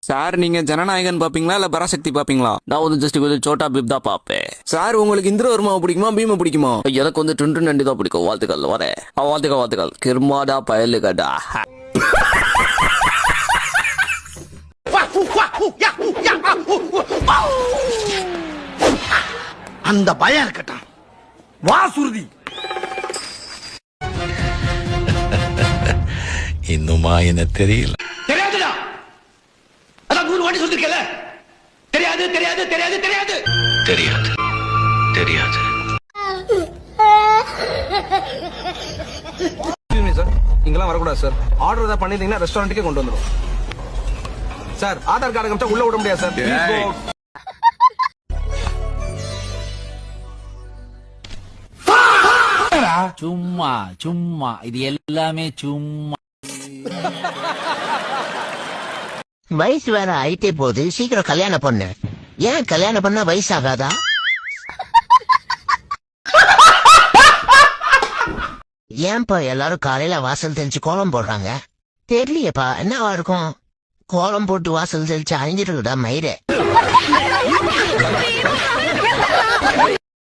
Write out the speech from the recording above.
Sir நீங்க ஜனநாயகன் பாப்பீங்களா இல்ல பராசக்தி பாப்பீங்களா? நான் வந்து ஜஸ்ட் கொஞ்சம் சோட்டா பீம் தான் பார்ப்பேன். சார் உங்களுக்கு இந்திரவர்மாவை பிடிக்குமா பீமை பிடிக்குமா? எனக்கு வந்து டுண்டு நண்டி தான் பிடிக்கும். வாழ்த்துக்கள் வரேன். வாழ்த்துக்கள் கிருமாடா பயலுகடா. அந்த பயம் இருக்கட்டும். வாசுருதி இன்னுமா என்ன தெரியல. தெரியாதுடா. அதான் 3 வாட்டி சொல்லிருக்கல. தெரியாது தெரியாது தெரியாது தெரியாது தெரியாது தெரியாது. சார் இங்கெல்லாம் வரக்கூடாது சார். ஆர்டர் ஏதாவது பண்ணிருந்தீங்கன்னா ரெஸ்டாரண்ட்டுக்கே கொண்டு வந்துடும் சார். ஆதார் கார்டு காமிச்சா உள்ள விட முடியாது சார். Please go out. சும்மா சும்மா இது எல்லாமே சும்மா. வயசு வேற ஆயிட்டே போகுது, சீக்கிரம் கல்யாணம் பண்ணு. ஏன் கல்யாணம் பண்ணா வயசு ஆகாதா? ஏன்பா எல்லாரும் காலையில வாசல் தெளிச்சு கோலம் போடுறாங்க? தெரியலையேப்பா, என்னவா இருக்கும்? கோலம் போட்டு வாசல் தெளிச்சு அழிஞ்சிட்டு இருக்குதா மயிரே?